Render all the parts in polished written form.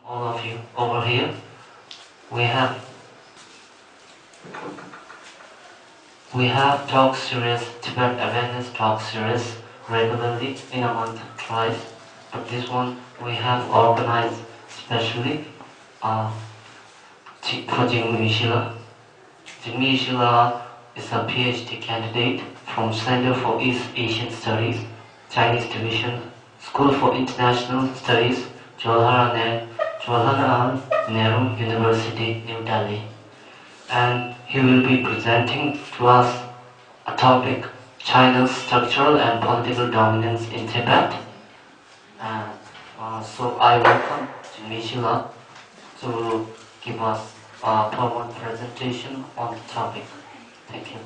all of you over here. We have talk series, Tibet awareness talk series regularly in a month twice. But this one we have organized specially for Jigme. Jigme is a PhD candidate from Center for East Asian Studies, Chinese Division, School for International Studies, Jawaharlal Nehru University, New Delhi. And he will be presenting to us a topic, China's structural and political dominance in Tibet. And so I welcome Jigme to give us a PowerPoint presentation on the topic. Thank you.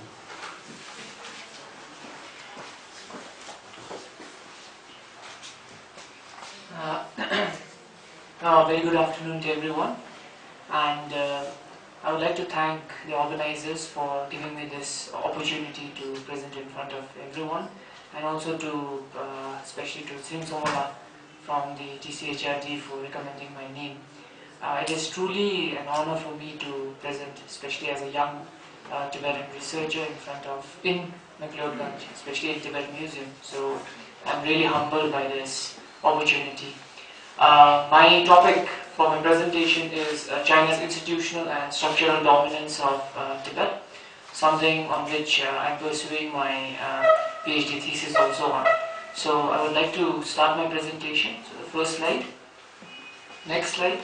Very good afternoon to everyone, and I would like to thank the organizers for giving me this opportunity to present in front of everyone, and also to especially to Srim Somola from the TCHRD for recommending my name. It is truly an honor for me to present, especially as a young Tibetan researcher in McLeodganj, especially in Tibet Museum. So I'm really humbled by this opportunity. My topic for my presentation is China's institutional and structural dominance of Tibet, something on which I'm pursuing my PhD thesis also on. So I would like to start my presentation. So the first slide. Next slide.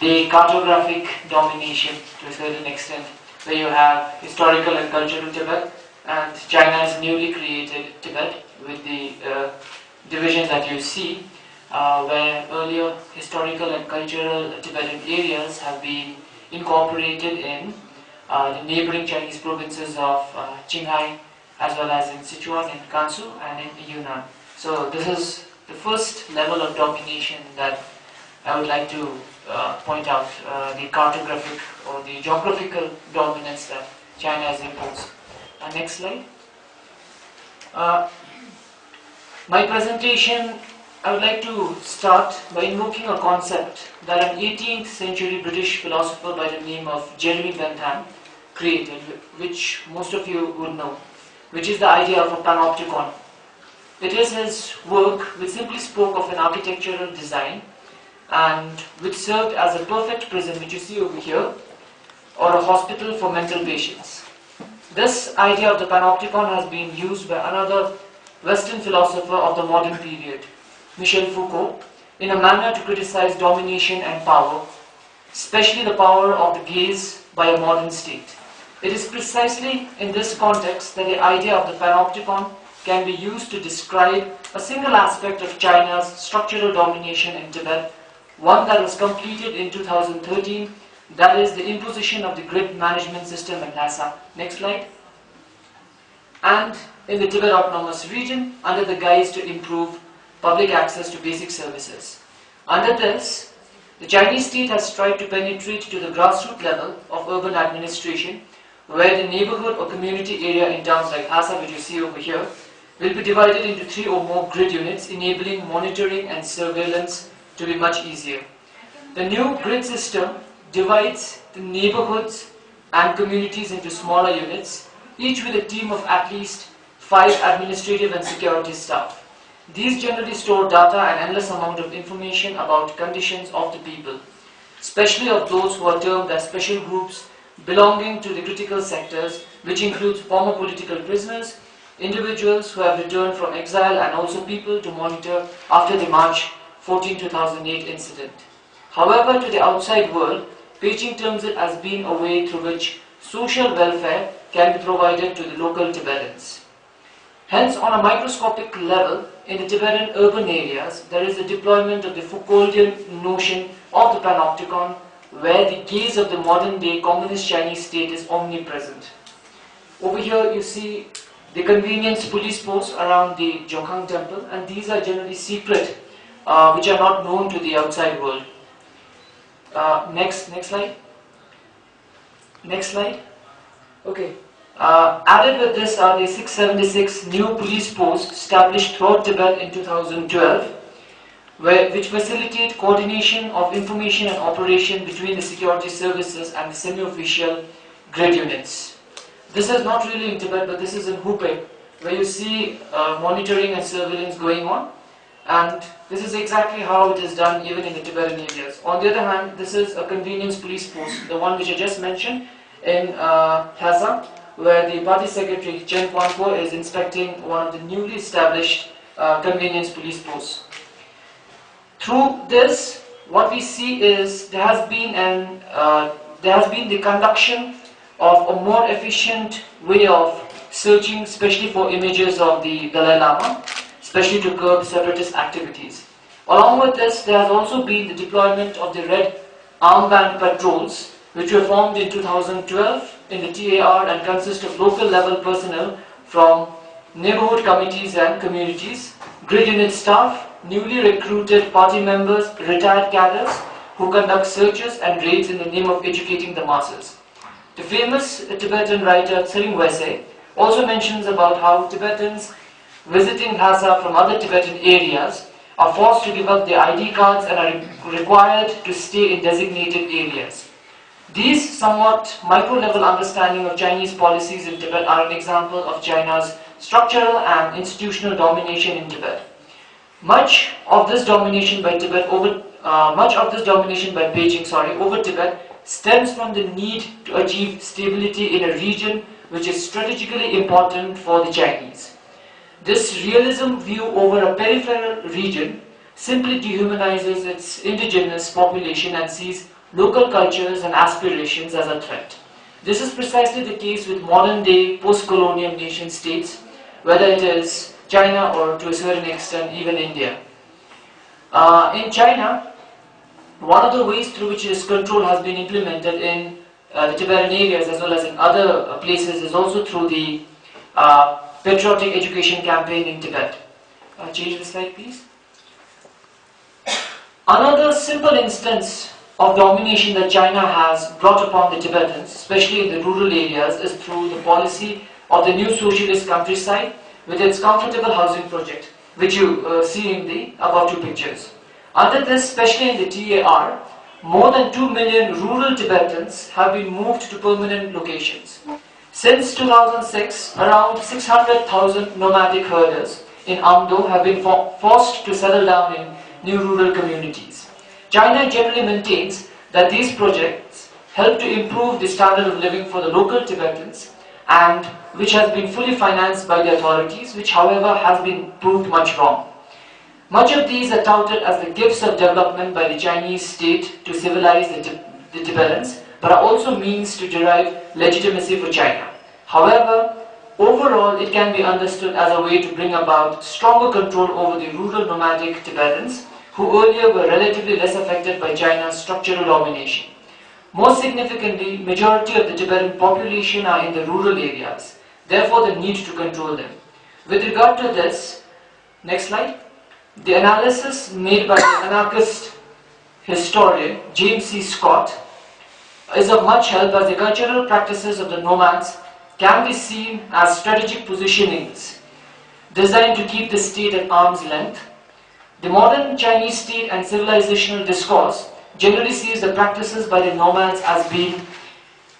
The cartographic domination to a certain extent, where you have historical and cultural Tibet and China's newly created Tibet with the division that you see, where earlier historical and cultural Tibetan areas have been incorporated in the neighboring Chinese provinces of Qinghai, as well as in Sichuan, in Gansu, and in Yunnan. So this is the first level of domination that I would like to point out, the cartographic or the geographical dominance that China has imposed. Next slide. My presentation, I would like to start by invoking a concept that an 18th century British philosopher by the name of Jeremy Bentham created, which most of you would know, which is the idea of a panopticon. It is his work which simply spoke of an architectural design and which served as a perfect prison, which you see over here, or a hospital for mental patients. This idea of the panopticon has been used by another Western philosopher of the modern period, Michel Foucault, in a manner to criticize domination and power, especially the power of the gaze by a modern state. It is precisely in this context that the idea of the panopticon can be used to describe a single aspect of China's structural domination in Tibet, one that was completed in 2013, that is the imposition of the grid management system in Lhasa. Next slide. And in the Tibet Autonomous Region, under the guise to improve public access to basic services. Under this, the Chinese state has tried to penetrate to the grassroots level of urban administration, where the neighborhood or community area in towns like Lhasa, which you see over here, will be divided into 3 or more grid units, enabling monitoring and surveillance to be much easier. The new grid system divides the neighborhoods and communities into smaller units, each with a team of at least 5 administrative and security staff. These generally store data and endless amount of information about conditions of the people, especially of those who are termed as special groups belonging to the critical sectors, which includes former political prisoners, individuals who have returned from exile, and also people to monitor after the March 14-2008 incident. However, to the outside world, Beijing terms it as being a way through which social welfare can be provided to the local Tibetans. Hence, on a microscopic level, in the Tibetan urban areas, there is the deployment of the Foucauldian notion of the panopticon, where the gaze of the modern-day communist Chinese state is omnipresent. Over here, you see the convenience police posts around the Jokhang temple, and these are generally secret, which are not known to the outside world. Next slide. Next slide. Okay. Added with this are the 676 new police posts established throughout Tibet in 2012, which facilitate coordination of information and operation between the security services and the semi-official grid units. This is not really in Tibet, but this is in Hubei, where you see monitoring and surveillance going on. And this is exactly how it is done even in the Tibetan areas. On the other hand, this is a convenience police post, the one which I just mentioned in Lhasa, where the party secretary Chen Kwanpo is inspecting one of the newly established convenience police posts. Through this, what we see is there has been the conduction of a more efficient way of searching, especially for images of the Dalai Lama, especially to curb separatist activities. Along with this, there has also been the deployment of the red armband patrols, which were formed in 2012 in the TAR and consist of local level personnel from neighborhood committees and communities, grid unit staff, newly recruited party members, retired cadres who conduct searches and raids in the name of educating the masses. The famous Tibetan writer Tsering Wese also mentions about how Tibetans visiting Lhasa from other Tibetan areas are forced to give up their ID cards and are required to stay in designated areas. These somewhat micro-level understanding of Chinese policies in Tibet are an example of China's structural and institutional domination in Tibet. Much of this domination by Beijing over Tibet stems from the need to achieve stability in a region which is strategically important for the Chinese. This realism view over a peripheral region simply dehumanizes its indigenous population and sees local cultures and aspirations as a threat. This is precisely the case with modern-day post-colonial nation states, whether it is China or to a certain extent even India. In China, one of the ways through which this control has been implemented in the Tibetan areas as well as in other places is also through the patriotic education campaign in Tibet. Change the slide, please. Another simple instance of domination that China has brought upon the Tibetans, especially in the rural areas, is through the policy of the new socialist countryside with its comfortable housing project, which you see in the above two pictures. Under this, especially in the TAR, more than 2 million rural Tibetans have been moved to permanent locations. Since 2006, around 600,000 nomadic herders in Amdo have been forced to settle down in new rural communities. China generally maintains that these projects help to improve the standard of living for the local Tibetans and which has been fully financed by the authorities, which however has been proved much wrong. Much of these are touted as the gifts of development by the Chinese state to civilize the Tibetans, but are also means to derive legitimacy for China. However, overall it can be understood as a way to bring about stronger control over the rural nomadic Tibetans, who earlier were relatively less affected by China's structural domination. More significantly, majority of the Tibetan population are in the rural areas, therefore the need to control them. With regard to this, next slide, the analysis made by the anarchist historian James C. Scott is of much help, as the cultural practices of the nomads can be seen as strategic positionings designed to keep the state at arm's length. The modern Chinese state and civilizational discourse generally sees the practices by the nomads as being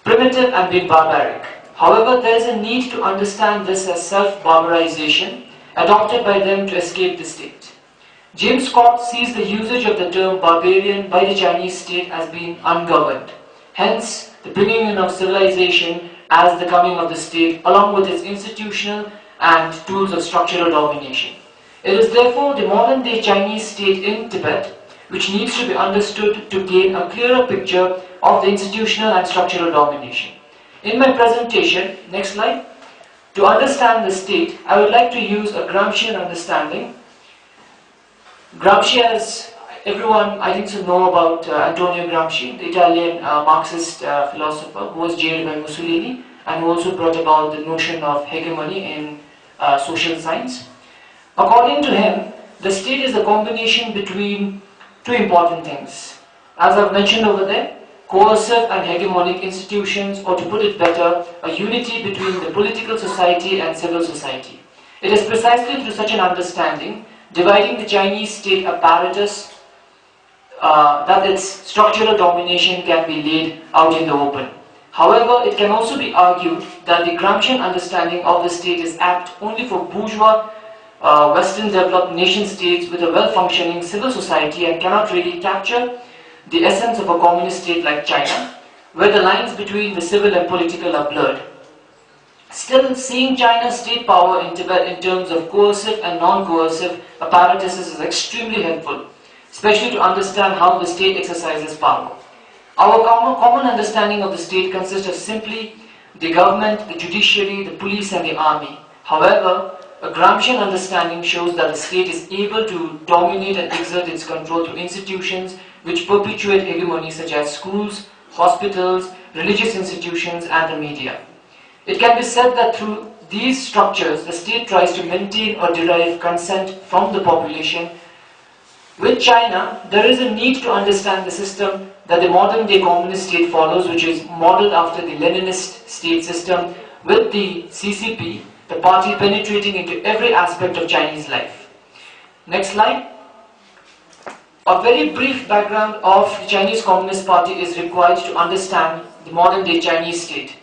primitive and being barbaric. However, there is a need to understand this as self-barbarization adopted by them to escape the state. James Scott sees the usage of the term barbarian by the Chinese state as being ungoverned. Hence, the bringing in of civilization as the coming of the state, along with its institutional and tools of structural domination. It is therefore the modern-day Chinese state in Tibet which needs to be understood to gain a clearer picture of the institutional and structural domination. In my presentation, next slide, to understand the state, I would like to use a Gramscian understanding. Gramsci, as everyone I think should know about Antonio Gramsci, the Italian Marxist philosopher who was jailed by Mussolini and who also brought about the notion of hegemony in social science. According to him, the state is a combination between two important things. As I've mentioned over there, coercive and hegemonic institutions, or to put it better, a unity between the political society and civil society. It is precisely through such an understanding dividing the Chinese state apparatus, that its structural domination can be laid out in the open. However, it can also be argued that the Gramscian understanding of the state is apt only for bourgeois, Western developed nation states with a well-functioning civil society and cannot really capture the essence of a communist state like China, where the lines between the civil and political are blurred. Still, seeing China's state power in Tibet in terms of coercive and non-coercive apparatuses is extremely helpful, especially to understand how the state exercises power. Our common understanding of the state consists of simply the government, the judiciary, the police and the army. However, a Gramscian understanding shows that the state is able to dominate and exert its control through institutions which perpetuate hegemony such as schools, hospitals, religious institutions and the media. It can be said that through these structures, the state tries to maintain or derive consent from the population. With China, there is a need to understand the system that the modern-day communist state follows, which is modeled after the Leninist state system, with the CCP, the party penetrating into every aspect of Chinese life. Next slide. A very brief background of the Chinese Communist Party is required to understand the modern-day Chinese state.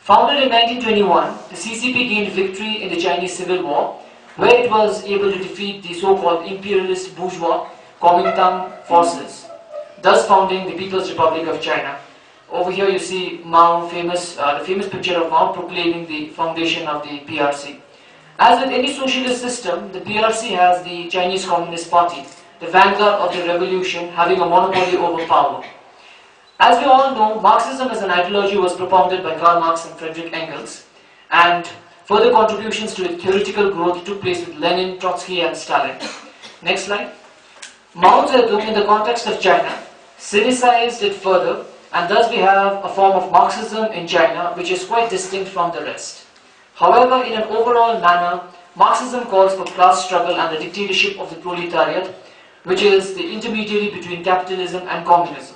Founded in 1921, the CCP gained victory in the Chinese Civil War, where it was able to defeat the so-called imperialist bourgeois Kuomintang forces, thus founding the People's Republic of China. Over here you see Mao, the famous picture of Mao proclaiming the foundation of the PRC. As with any socialist system, the PRC has the Chinese Communist Party, the vanguard of the revolution, having a monopoly over power. As we all know, Marxism as an ideology was propounded by Karl Marx and Friedrich Engels, and further contributions to its theoretical growth took place with Lenin, Trotsky and Stalin. Next slide. Mao Zedong, in the context of China, sinicized it further, and thus we have a form of Marxism in China which is quite distinct from the rest. However, in an overall manner, Marxism calls for class struggle and the dictatorship of the proletariat, which is the intermediary between capitalism and communism.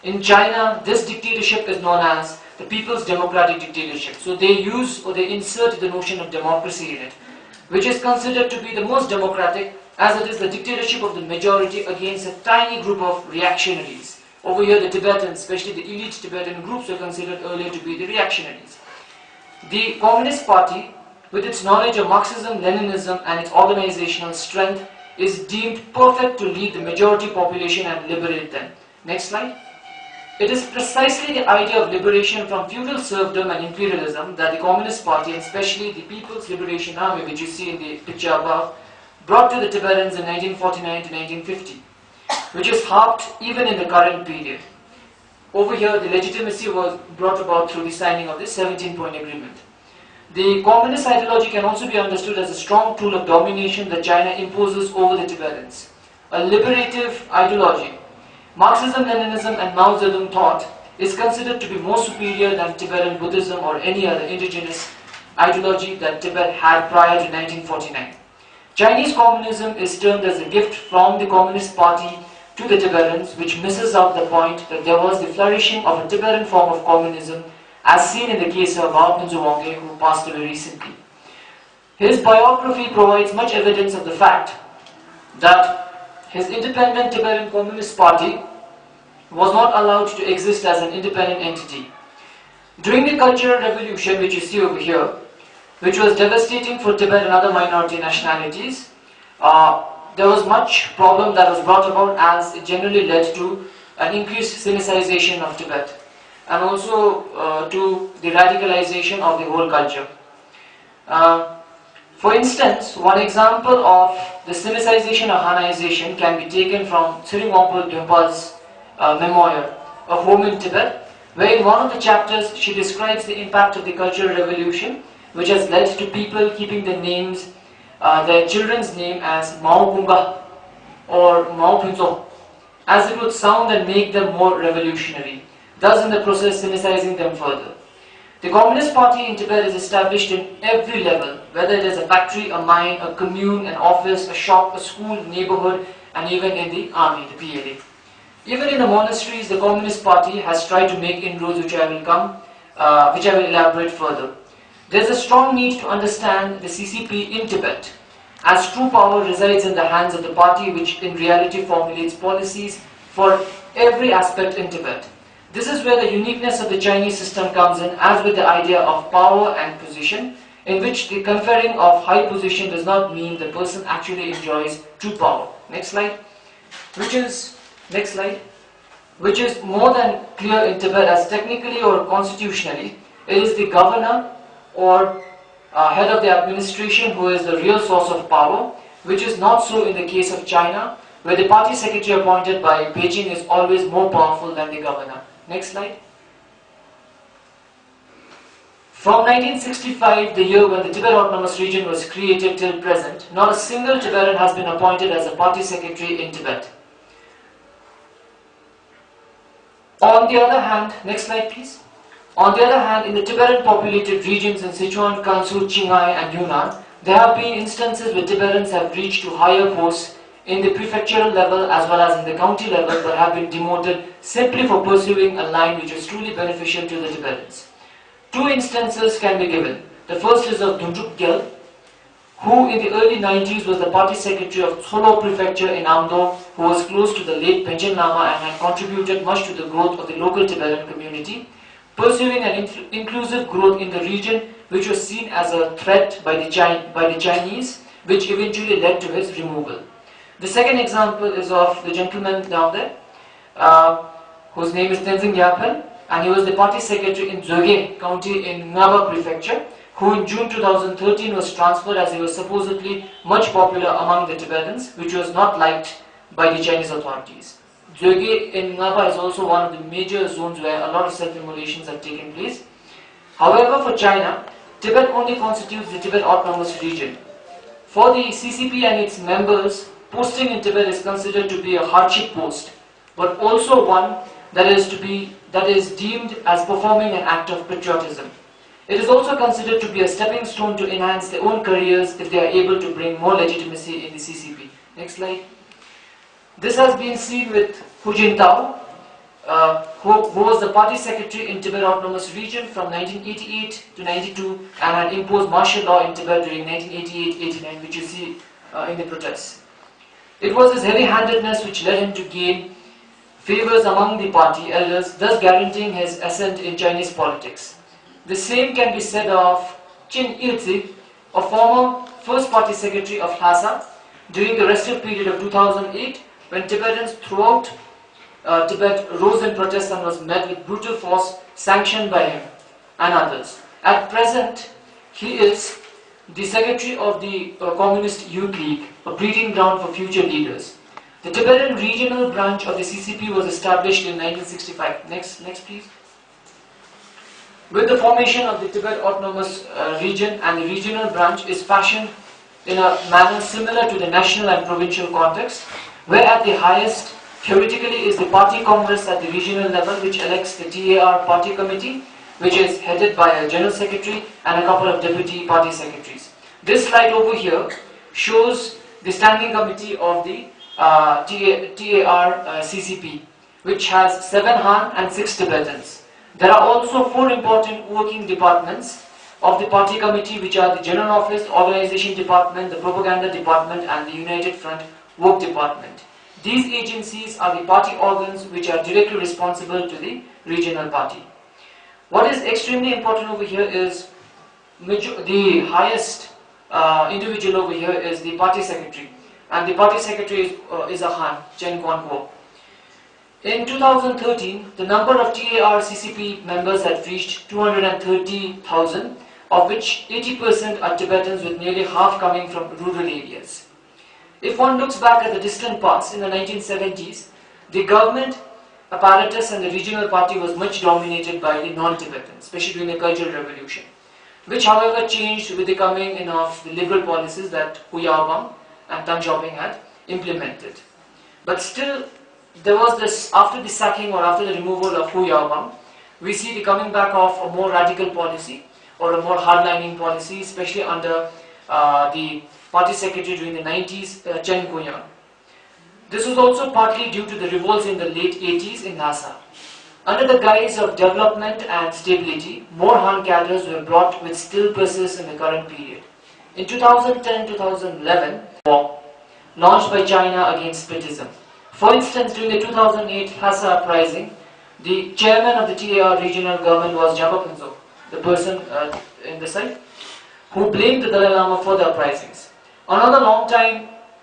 In China, this dictatorship is known as the People's Democratic Dictatorship. So they use or they insert the notion of democracy in it, which is considered to be the most democratic, as it is the dictatorship of the majority against a tiny group of reactionaries. Over here, the Tibetans, especially the elite Tibetan groups, were considered earlier to be the reactionaries. The Communist Party, with its knowledge of Marxism, Leninism and its organizational strength, is deemed perfect to lead the majority population and liberate them. Next slide. It is precisely the idea of liberation from feudal serfdom and imperialism that the Communist Party, and especially the People's Liberation Army, which you see in the picture above, brought to the Tibetans in 1949 to 1950, which is harped even in the current period. Over here, the legitimacy was brought about through the signing of the 17-point agreement. The communist ideology can also be understood as a strong tool of domination that China imposes over the Tibetans. A liberative ideology, Marxism, Leninism and Mao Zedong thought, is considered to be more superior than Tibetan Buddhism or any other indigenous ideology that Tibet had prior to 1949. Chinese communism is termed as a gift from the Communist Party to the Tibetans, which misses out the point that there was the flourishing of a Tibetan form of communism, as seen in the case of Bao Wangge, who passed away recently. His biography provides much evidence of the fact that his independent Tibetan Communist Party was not allowed to exist as an independent entity. During the Cultural Revolution, which you see over here, which was devastating for Tibet and other minority nationalities, there was much problem that was brought about, as it generally led to an increased sinicization of Tibet and also to the radicalization of the whole culture. For instance, one example of the sinicization or Hanization can be taken from Tsering Dömpa's memoir, A Home in Tibet, where in one of the chapters she describes the impact of the Cultural Revolution, which has led to people keeping their names, their children's name as Mao Kunga or Mao Punzo, as it would sound and make them more revolutionary, thus in the process sinicizing them further. The Communist Party in Tibet is established in every level, whether it is a factory, a mine, a commune, an office, a shop, a school, neighborhood, and even in the army, the PLA. Even in the monasteries, the Communist Party has tried to make inroads, which I will elaborate further. There is a strong need to understand the CCP in Tibet. as true power resides in the hands of the party which in reality formulates policies for every aspect in Tibet. This is where the uniqueness of the Chinese system comes in, as with the idea of power and position, in which the conferring of high position does not mean the person actually enjoys true power. Next slide. Which is more than clear in Tibet, as technically or constitutionally, it is the governor or head of the administration who is the real source of power, which is not so in the case of China, where the party secretary appointed by Beijing is always more powerful than the governor. Next slide. From 1965, the year when the Tibet Autonomous Region was created till present, not a single Tibetan has been appointed as a party secretary in Tibet. On the other hand, next slide please. On the other hand, in the Tibetan populated regions in Sichuan, Gansu, Qinghai and Yunnan, there have been instances where Tibetans have reached to higher posts in the prefectural level as well as in the county level, but have been demoted simply for pursuing a line which is truly beneficial to the Tibetans. Two instances can be given. The first is of Dundruk Gyal, who in the early 90s was the party secretary of Tsolo prefecture in Amdo, who was close to the late Penchen Lama and had contributed much to the growth of the local Tibetan community, pursuing an inclusive growth in the region which was seen as a threat by the Chinese, which eventually led to his removal. The second example is of the gentleman down there, whose name is Tenzin Gyalpen, and he was the party secretary in Jigme county in Ngaba prefecture, who in June 2013 was transferred as he was supposedly much popular among the Tibetans, which was not liked by the Chinese authorities. Jigme in Ngaba is also one of the major zones where a lot of self-immolations have taken place. However, for China, Tibet only constitutes the Tibet Autonomous Region. For the CCP and its members, posting in Tibet is considered to be a hardship post, but also one that is deemed as performing an act of patriotism. It is also considered to be a stepping stone to enhance their own careers if they are able to bring more legitimacy in the CCP. Next slide. This has been seen with Hu Jintao, who was the party secretary in Tibet Autonomous Region from 1988 to 92 and had imposed martial law in Tibet during 1988-89, which you see in the protests. It was his heavy-handedness which led him to gain favors among the party elders, thus guaranteeing his ascent in Chinese politics. The same can be said of Chin Ilzi, a former first party secretary of Lhasa, during the restive period of 2008, when Tibetans throughout Tibet rose in protest and was met with brutal force sanctioned by him and others. At present, he is the secretary of the Communist Youth League, a breeding ground for future leaders. The Tibetan regional branch of the CCP was established in 1965. Next please. With the formation of the Tibet Autonomous Region, and the regional branch is fashioned in a manner similar to the national and provincial context, where at the highest, theoretically, is the party congress at the regional level, which elects the TAR party committee, which is headed by a general secretary and a couple of deputy party secretaries. This slide over here shows the standing committee of the TAR CCP, which has 7 Han and 6 Tibetans. There are also 4 important working departments of the party committee, which are the General Office, Organization Department, the Propaganda Department and the United Front Work Department. These agencies are the party organs which are directly responsible to the regional party. What is extremely important over here is the highest individual over here is the party secretary, and the party secretary is a Han, Chen Guanguo. In 2013, the number of TAR CCP members had reached 230,000, of which 80% are Tibetans, with nearly half coming from rural areas. If one looks back at the distant past, in the 1970s, the government apparatus and the regional party was much dominated by the non-Tibetans, especially during the Cultural Revolution, which however changed with the coming in of the liberal policies that Hu Yaobang and Deng Xiaoping had implemented. But still, there was this, after the sacking or after the removal of Hu Yaobang, we see the coming back of a more radical policy or a more hardlining policy, especially under the party secretary during the 90s, Chen Guanguo. This was also partly due to the revolts in the late 80s in Lhasa. Under the guise of development and stability, more Han cadres were brought, which still persists in the current period. In 2010-2011 war launched by China against Buddhism. For instance, during the 2008 Lhasa uprising, the chairman of the TAR regional government was Jawaharlal, the person in the site, who blamed the Dalai Lama for the uprisings. Another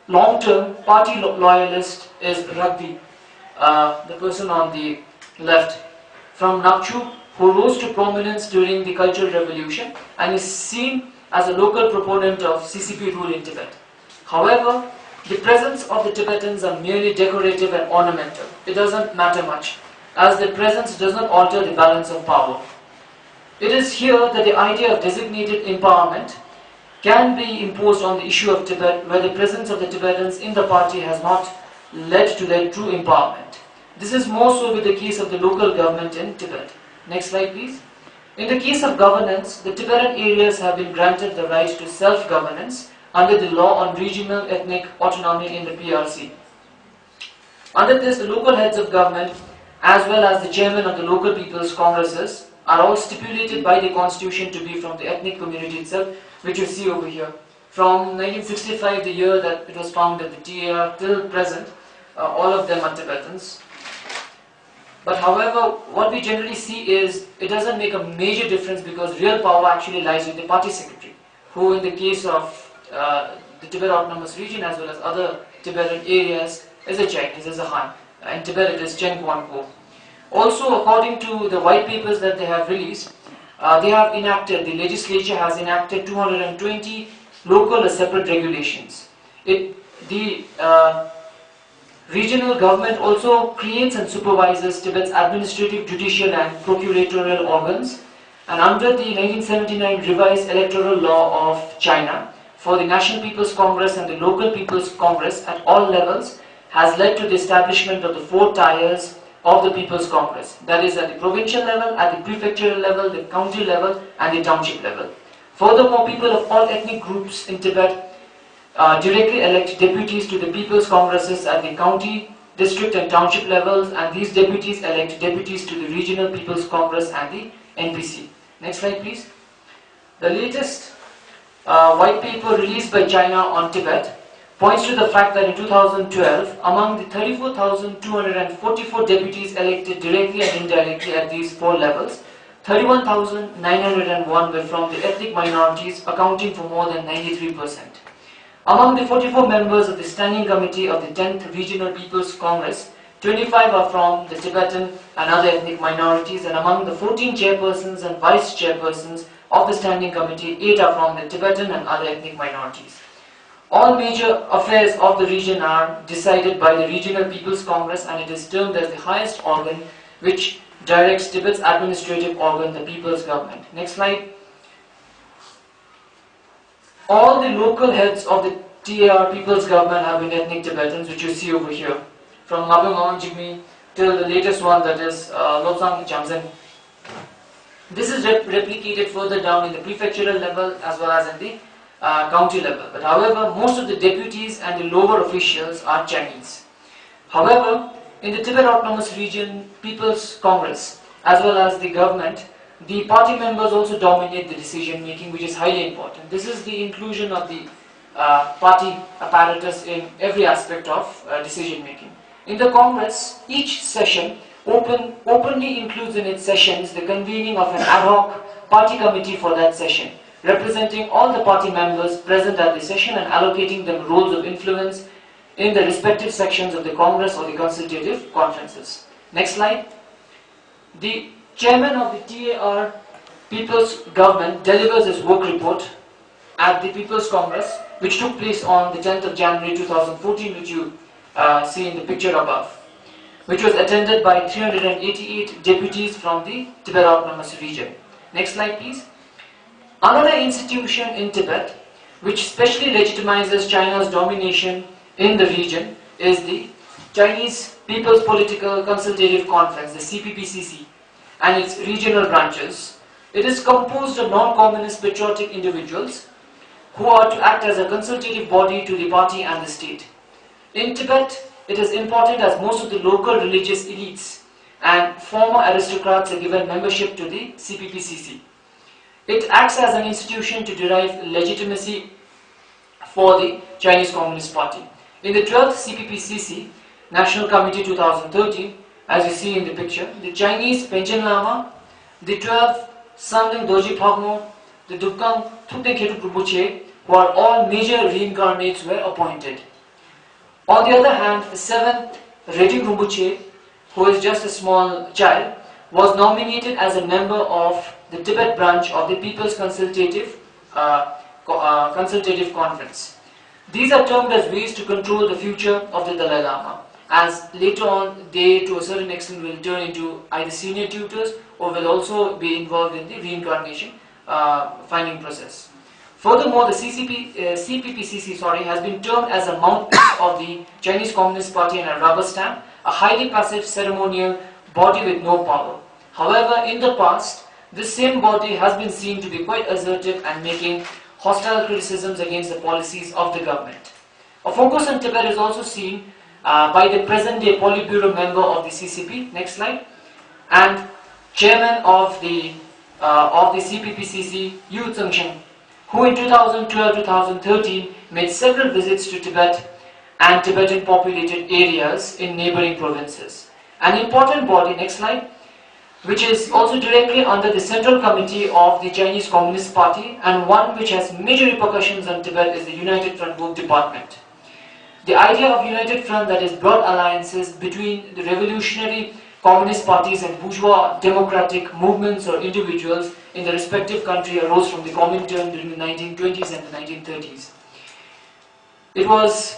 long-term party loyalist is Ragbi, the person on the left, from Nakchu, who rose to prominence during the Cultural Revolution and is seen as a local proponent of CCP rule in Tibet. However, the presence of the Tibetans are merely decorative and ornamental. It doesn't matter much, as their presence does not alter the balance of power. It is here that the idea of designated empowerment can be imposed on the issue of Tibet, where the presence of the Tibetans in the party has not led to their true empowerment. This is more so with the case of the local government in Tibet. Next slide, please. In the case of governance, the Tibetan areas have been granted the right to self-governance under the law on regional ethnic autonomy in the PRC. Under this, the local heads of government, as well as the chairman of the local people's congresses, are all stipulated by the constitution to be from the ethnic community itself, which you see over here. From 1965, the year that it was founded, the TAR, till present, all of them are Tibetans. But however, what we generally see is it doesn't make a major difference, because real power actually lies with the party secretary, who in the case of the Tibet Autonomous Region as well as other Tibetan areas is a Chinese, is a Han. In Tibet it is Chen Guanpo. Also, according to the white papers that they have released, the legislature has enacted 220 local or separate regulations. The regional government also creates and supervises Tibet's administrative, judicial and procuratorial organs, and under the 1979 revised electoral law of China, for the National People's Congress and the Local People's Congress at all levels has led to the establishment of the 4 tiers of the People's Congress. That is at the provincial level, at the prefectural level, the county level and the township level. Furthermore, people of all ethnic groups in Tibet directly elect deputies to the People's Congresses at the county, district and township levels, and these deputies elect deputies to the Regional People's Congress and the NPC. Next slide, please. The latest white paper released by China on Tibet points to the fact that in 2012, among the 34,244 deputies elected directly and indirectly at these 4 levels, 31,901 were from the ethnic minorities, accounting for more than 93%. Among the 44 members of the Standing Committee of the 10th Regional People's Congress, 25 are from the Tibetan and other ethnic minorities, and among the 14 chairpersons and vice chairpersons of the Standing Committee, 8 are from the Tibetan and other ethnic minorities. All major affairs of the region are decided by the Regional People's Congress, and it is termed as the highest organ which directs Tibet's administrative organ, the People's Government. Next slide. All the local heads of the TAR People's Government have been ethnic Tibetans, which you see over here, from Ngabung, Jigme till the latest one, that is Lobsang Chamsen. This is replicated further down in the prefectural level as well as in the county level. But however, most of the deputies and the lower officials are Chinese. However, in the Tibet Autonomous Region People's Congress as well as the government, the party members also dominate the decision making, which is highly important. This is the inclusion of the party apparatus in every aspect of decision making. In the Congress, each session openly includes in its sessions the convening of an ad hoc party committee for that session, representing all the party members present at the session and allocating them roles of influence in the respective sections of the Congress or the consultative conferences. Next slide. The chairman of the TAR People's Government delivers his work report at the People's Congress, which took place on the 10th of January 2014, which you see in the picture above, which was attended by 388 deputies from the Tibet Autonomous Region. Next slide, please. Another institution in Tibet, which specially legitimizes China's domination in the region, is the Chinese People's Political Consultative Conference, the CPPCC, and its regional branches. It is composed of non-communist patriotic individuals who are to act as a consultative body to the party and the state. In Tibet, it is important as most of the local religious elites and former aristocrats are given membership to the CPPCC. It acts as an institution to derive legitimacy for the Chinese Communist Party. In the 12th CPPCC, National Committee 2013, as you see in the picture, the Chinese Panchen Lama, the 12th Samling Doji Phagmo, the Dukang Thukden Khetu Prabhuche, who are all major reincarnates, were appointed. On the other hand, the 7th Rejing Rinpoche, who is just a small child, was nominated as a member of the Tibet branch of the People's Consultative Conference. These are termed as ways to control the future of the Dalai Lama, as later on they to a certain extent will turn into either senior tutors or will also be involved in the reincarnation finding process. Furthermore, the CPPCC has been termed as a mouthpiece of the Chinese Communist Party and a rubber stamp, a highly passive ceremonial body with no power. However, in the past, this same body has been seen to be quite assertive and making hostile criticisms against the policies of the government. A focus on Tibet is also seen by the present-day Politburo member of the CCP, next slide, and chairman of the CPPCC, Yu Zhengsheng, who in 2012-2013 made several visits to Tibet and Tibetan populated areas in neighboring provinces. An important body, next slide, which is also directly under the Central Committee of the Chinese Communist Party and one which has major repercussions on Tibet, is the United Front Work Department. The idea of United Front, that is broad alliances between the revolutionary communist parties and bourgeois democratic movements or individuals in the respective country, arose from the Comintern during the 1920s and the 1930s. It was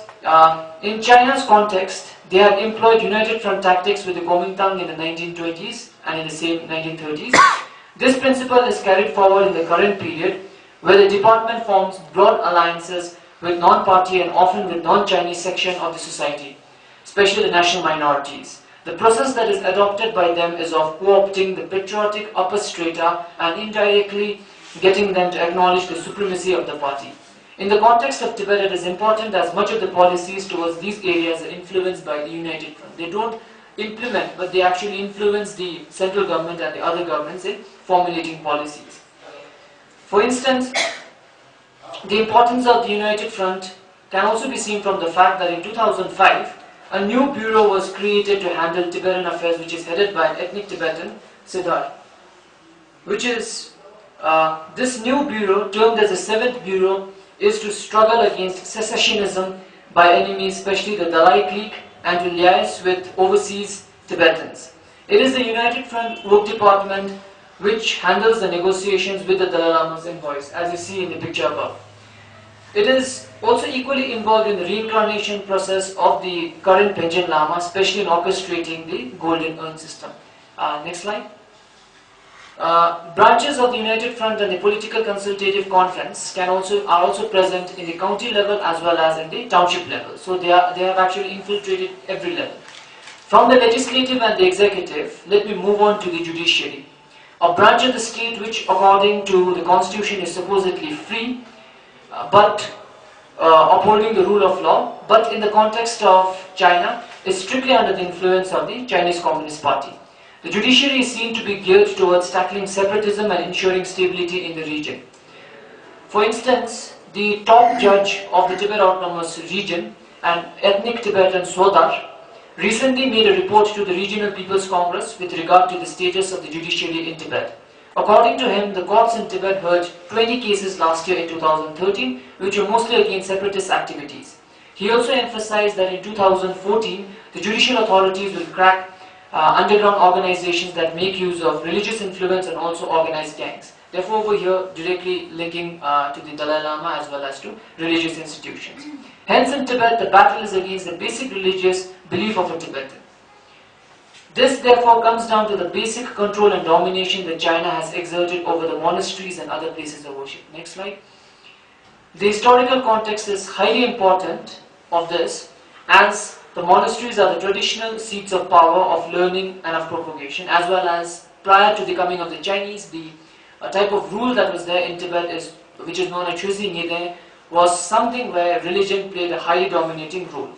in China's context, they had employed United Front tactics with the Kuomintang in the 1920s and in the same 1930s. This principle is carried forward in the current period, where the department forms broad alliances with non-party and often with non-Chinese section of the society, especially the national minorities. The process that is adopted by them is of co-opting the patriotic upper strata and indirectly getting them to acknowledge the supremacy of the party. In the context of Tibet, it is important as much of the policies towards these areas are influenced by the United Front. They don't implement, but they actually influence the central government and the other governments in formulating policies. For instance, the importance of the United Front can also be seen from the fact that in 2005, a new bureau was created to handle Tibetan affairs, which is headed by an ethnic Tibetan, Siddhar. Which is, this new bureau, termed as the 7th Bureau, is to struggle against secessionism by enemies, especially the Dalai clique, and to liaise with overseas Tibetans. It is the United Front Work Department which handles the negotiations with the Dalai Lama's envoys, as you see in the picture above. It is also equally involved in the reincarnation process of the current Panchen Lama, especially in orchestrating the Golden Urn system. Next slide. Branches of the United Front and the Political Consultative Conference are also present in the county level as well as in the township level. So they have actually infiltrated every level. From the legislative and the executive, let me move on to the judiciary. A branch of the state which, according to the constitution, is supposedly free, but upholding the rule of law, but in the context of China, is strictly under the influence of the Chinese Communist Party. The judiciary is seen to be geared towards tackling separatism and ensuring stability in the region. For instance, the top judge of the Tibet Autonomous Region, an ethnic Tibetan Sodar, recently made a report to the Regional People's Congress with regard to the status of the judiciary in Tibet. According to him, the courts in Tibet heard 20 cases last year in 2013, which were mostly against separatist activities. He also emphasized that in 2014, the judicial authorities will crack underground organizations that make use of religious influence and also organized gangs. Therefore, over here, directly linking to the Dalai Lama as well as to religious institutions. Hence, in Tibet, the battle is against the basic religious belief of a Tibetan. This, therefore, comes down to the basic control and domination that China has exerted over the monasteries and other places of worship. Next slide. The historical context is highly important of this, as the monasteries are the traditional seats of power, of learning and of propagation, as well as prior to the coming of the Chinese, the type of rule that was there in Tibet, which is known as Chusi Ngide, was something where religion played a highly dominating role.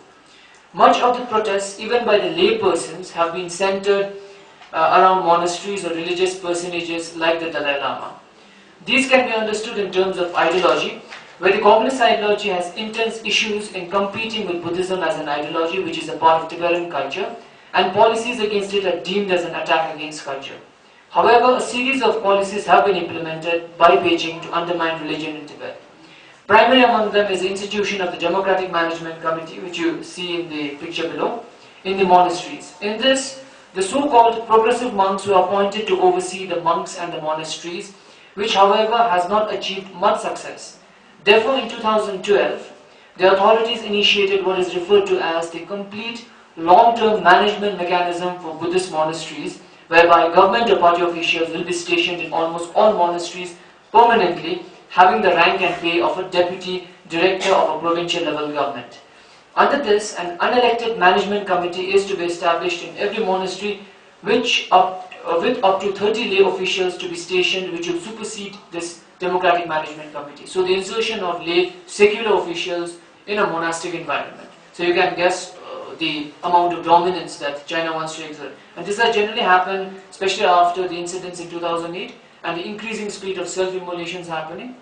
Much of the protests, even by the lay persons, have been centered around monasteries or religious personages like the Dalai Lama. These can be understood in terms of ideology, where the communist ideology has intense issues in competing with Buddhism as an ideology which is a part of Tibetan culture, and policies against it are deemed as an attack against culture. However, a series of policies have been implemented by Beijing to undermine religion in Tibet. Primary among them is the institution of the Democratic Management Committee, which you see in the picture below, in the monasteries. In this, the so-called progressive monks were appointed to oversee the monks and the monasteries, which however has not achieved much success. Therefore, in 2012, the authorities initiated what is referred to as the complete long-term management mechanism for Buddhist monasteries, whereby government or party officials will be stationed in almost all monasteries permanently, having the rank and pay of a deputy director of a provincial level government. Under this, an unelected management committee is to be established in every monastery, with up to 30 lay officials to be stationed, which will supersede this democratic management committee. So the insertion of lay secular officials in a monastic environment. So you can guess the amount of dominance that China wants to exert. And this has generally happened, especially after the incidents in 2008 and the increasing speed of self-immolations happening.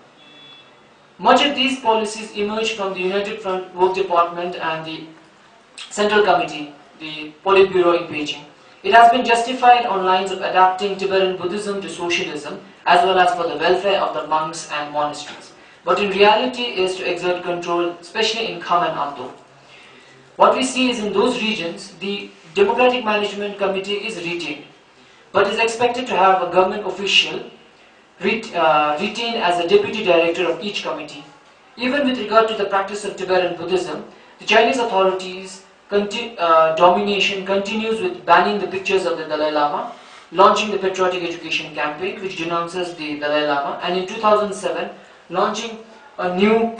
Much of these policies emerged from the United Front Work Department and the Central Committee, the Politburo in Beijing. It has been justified on lines of adapting Tibetan Buddhism to socialism, as well as for the welfare of the monks and monasteries. But in reality is to exert control, especially in Kham and Amdo. What we see is in those regions, the Democratic Management Committee is retained, but is expected to have a government official retained as a deputy director of each committee. Even with regard to the practice of Tibetan Buddhism, the Chinese authorities' domination continues with banning the pictures of the Dalai Lama, launching the patriotic education campaign which denounces the Dalai Lama, and in 2007 launching a new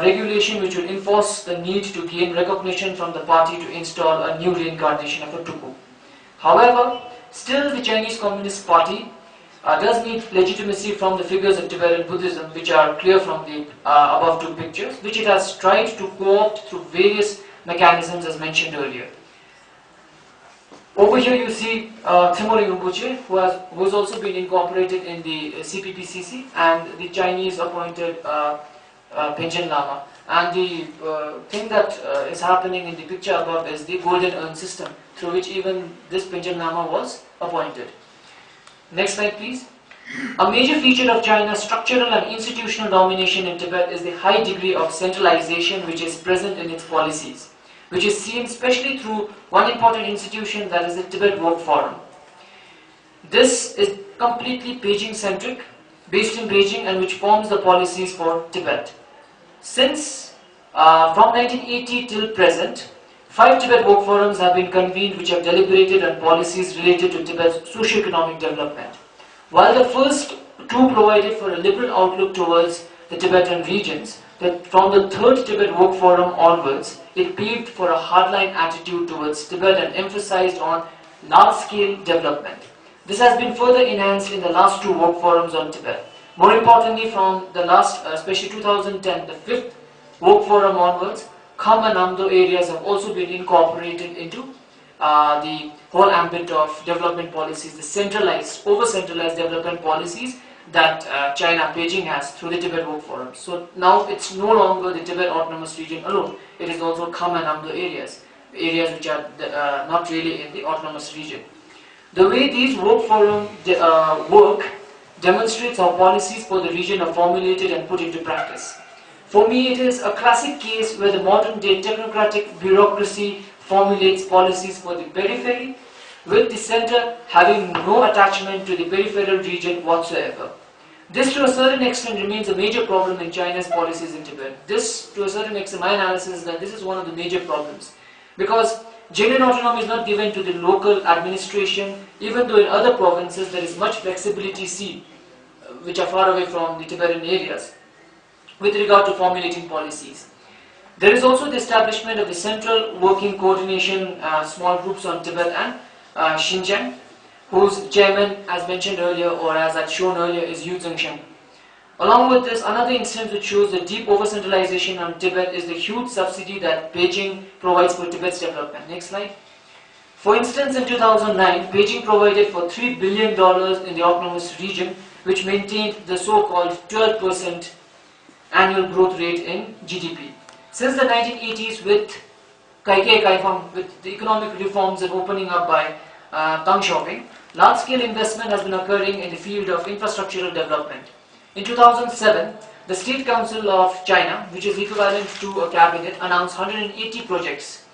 regulation which will enforce the need to gain recognition from the party to install a new reincarnation of a Tuku. However, still the Chinese Communist Party does need legitimacy from the figures of Tibetan Buddhism, which are clear from the above two pictures, which it has tried to co-opt through various mechanisms as mentioned earlier. Over here you see Tsimori Rinpoche, who has also been incorporated in the CPPCC, and the Chinese appointed Panchen Lama. And the thing that is happening in the picture above is the golden urn system, through which even this Panchen Lama was appointed. Next slide please. A major feature of China's structural and institutional domination in Tibet is the high degree of centralization which is present in its policies, which is seen especially through one important institution, that is the Tibet Work Forum. This is completely Beijing-centric, based in Beijing, and which forms the policies for Tibet. Since from 1980 till present, 5 Tibet Work Forums have been convened which have deliberated on policies related to Tibet's socio-economic development. While the first 2 provided for a liberal outlook towards the Tibetan regions, that from the 3rd Tibet Work Forum onwards, it paved for a hardline attitude towards Tibet and emphasized on large-scale development. This has been further enhanced in the last 2 work forums on Tibet. More importantly, from the last, especially 2010, the 5th work forum onwards, Kham and Amdo areas have also been incorporated into the whole ambit of development policies, the centralized, over-centralized development policies that China, Beijing has through the Tibet Work Forum. So now it's no longer the Tibet Autonomous Region alone, it is also Kham and Amdo areas which are not really in the Autonomous Region. The way these work forums work demonstrates how policies for the region are formulated and put into practice. For me, it is a classic case where the modern-day technocratic bureaucracy formulates policies for the periphery, with the center having no attachment to the peripheral region whatsoever. This, to a certain extent, remains a major problem in China's policies in Tibet. This, to a certain extent, my analysis is that this is one of the major problems, because genuine autonomy is not given to the local administration, even though in other provinces there is much flexibility seen, which are far away from the Tibetan areas, with regard to formulating policies. There is also the establishment of the Central Working Coordination small groups on Tibet and Xinjiang, whose chairman, as mentioned earlier, or as I'd shown earlier, is Yu Zhengsheng. Along with this, another instance which shows the deep over-centralization on Tibet is the huge subsidy that Beijing provides for Tibet's development. Next slide. For instance, in 2009, Beijing provided for $3 billion in the autonomous region, which maintained the so-called 12% annual growth rate in GDP. Since the 1980s, with with the economic reforms and opening up by Deng Xiaoping, large-scale investment has been occurring in the field of infrastructural development. In 2007, the State Council of China, which is equivalent to a cabinet, announced 180 projects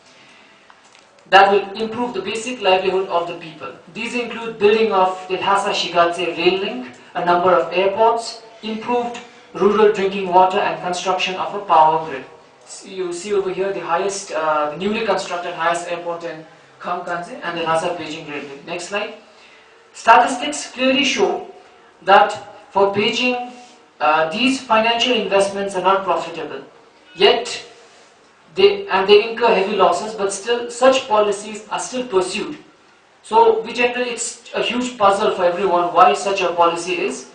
that will improve the basic livelihood of the people. These include building of the Lhasa-Shigatse rail link, a number of airports, improved rural drinking water, and construction of a power grid. So you see over here the highest, the newly constructed highest airport in Khamkanse and the Lhasa-Beijing railway. Next slide. Statistics clearly show that for Beijing, these financial investments are not profitable. Yet, they incur heavy losses, but still such policies are still pursued. So it's a huge puzzle for everyone why such a policy is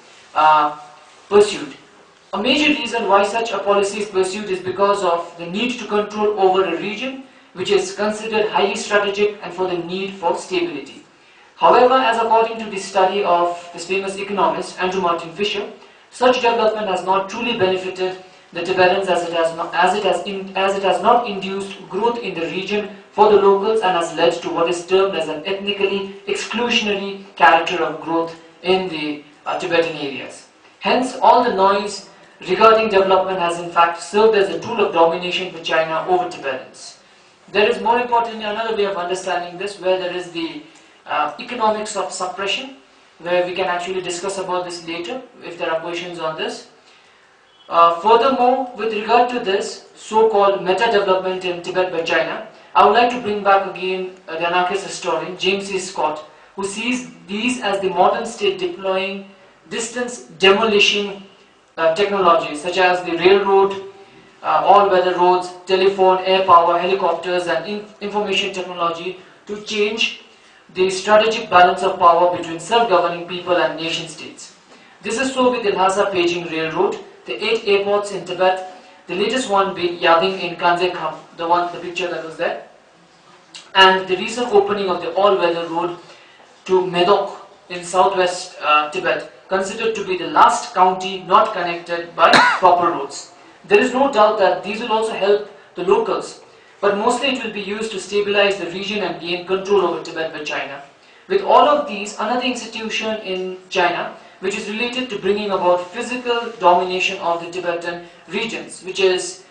pursued. A major reason why such a policy is pursued is because of the need to control over a region which is considered highly strategic and for the need for stability. However, as according to the study of this famous economist Andrew Martin Fisher, such development has not truly benefited the Tibetans as it has not induced growth in the region for the locals and has led to what is termed as an ethnically exclusionary character of growth in the Tibetan areas. Hence, all the noise regarding development has in fact served as a tool of domination for China over Tibetans. There is more importantly another way of understanding this, where there is the economics of suppression, where we can actually discuss about this later if there are questions on this. Furthermore, with regard to this so-called meta-development in Tibet by China, I would like to bring back again the anarchist historian James C. Scott, who sees these as the modern state deploying distance demolition technologies such as the railroad, all-weather roads, telephone, air power, helicopters, and information technology to change the strategic balance of power between self-governing people and nation-states. This is so with the Lhasa-Beijing Railroad, the 8 airports in Tibet, the latest one being Yading in Kanze-Kham, the picture that was there, and the recent opening of the all-weather road to Medok in southwest Tibet, considered to be the last county not connected by proper roads. There is no doubt that these will also help the locals, but mostly it will be used to stabilize the region and gain control over Tibet by China. With all of these, another institution in China which is related to bringing about physical domination of the Tibetan regions, which is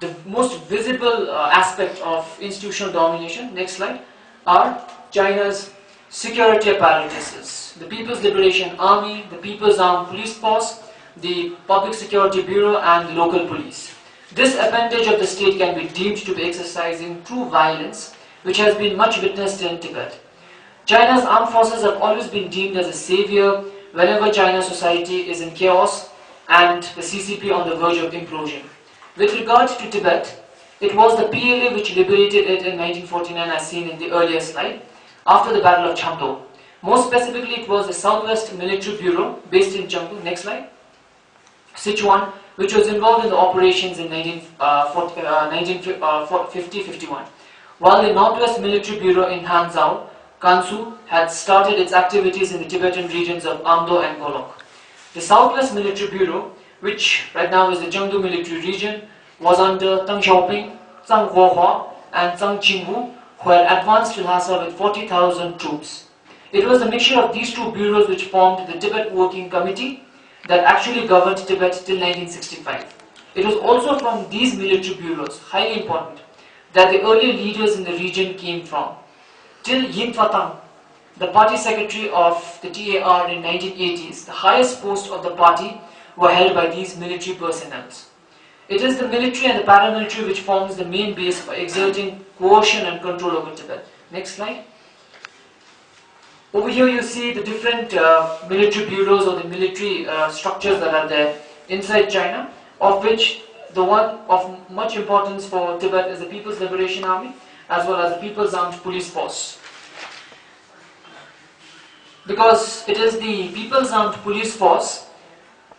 the most visible aspect of institutional domination, next slide, are China's security apparatuses. The People's Liberation Army, the People's Armed Police Force, the Public Security Bureau, and the local police. This appendage of the state can be deemed to be exercising true violence, which has been much witnessed in Tibet. China's armed forces have always been deemed as a savior whenever China's society is in chaos and the CCP on the verge of implosion. With regard to Tibet, it was the PLA which liberated it in 1949 as seen in the earlier slide, after the Battle of Chamdo. More specifically, it was the Southwest Military Bureau based in Chengdu, next slide, Sichuan, which was involved in the operations in 1950-51, while the Northwest Military Bureau in Hanzhou, Gansu, had started its activities in the Tibetan regions of Amdo and Golok. The Southwest Military Bureau, which right now is the Chengdu Military Region, was under Deng Xiaoping, Zhang Guohua, and Zhang Qingwu, who had advanced to Lhasa with 40,000 troops. It was a mixture of these two bureaus which formed the Tibet Working Committee that actually governed Tibet till 1965. It was also from these military bureaus, highly important, that the early leaders in the region came from. Till Yin Fatang, the party secretary of the TAR in 1980s, the highest post of the party were held by these military personnel. It is the military and the paramilitary which forms the main base for exerting coercion and control over Tibet. Next slide. Over here you see the different military bureaus or the military structures that are there inside China, of which the one of much importance for Tibet is the People's Liberation Army as well as the People's Armed Police Force. Because it is the People's Armed Police Force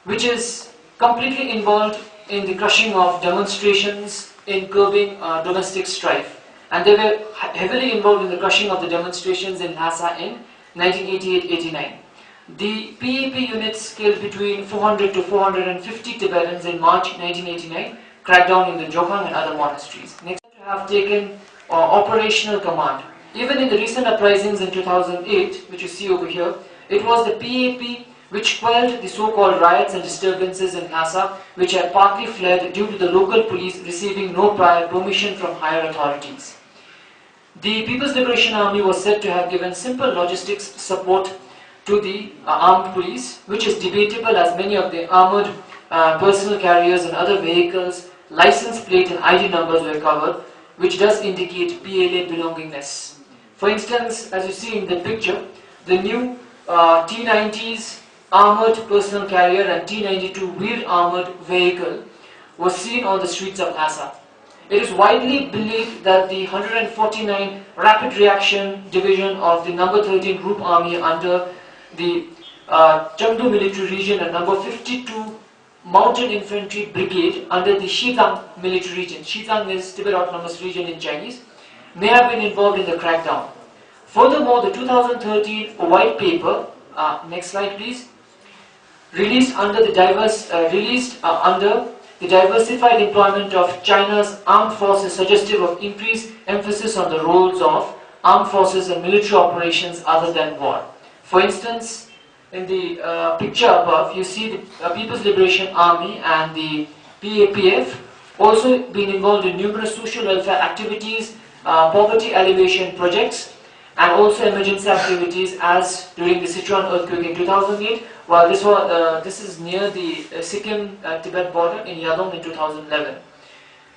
which is completely involved in the crushing of demonstrations, in curbing domestic strife. And they were heavily involved in the crushing of the demonstrations in Lhasa in 1988-89. The PAP units killed between 400 to 450 Tibetans in March 1989, cracked down in the Jokhang and other monasteries. Next, to have taken operational command. Even in the recent uprisings in 2008, which you see over here, it was the PAP which quelled the so-called riots and disturbances in Lhasa, which had partly fled due to the local police receiving no prior permission from higher authorities. The People's Liberation Army was said to have given simple logistics support to the armed police, which is debatable as many of the armoured personal carriers and other vehicles, license plate and ID numbers were covered, which does indicate PLA belongingness. For instance, as you see in the picture, the new T90s armoured personal carrier and T92 wheeled armoured vehicle was seen on the streets of Lhasa. It is widely believed that the 149 Rapid Reaction Division of the number 13 Group Army under the Chengdu Military Region and number 52 Mounted Infantry Brigade under the Xizang Military Region, Xizang is Tibet Autonomous Region in Chinese, may have been involved in the crackdown. Furthermore, the 2013 white paper, next slide please, released under the diversified employment of China's armed forces, suggestive of increased emphasis on the roles of armed forces and military operations other than war. For instance, in the picture above, you see the People's Liberation Army and the PAPF also been involved in numerous social welfare activities, poverty alleviation projects, and also emergency activities as during the Sichuan earthquake in 2008, while this is near the Sikkim-Tibet border in Yadong in 2011.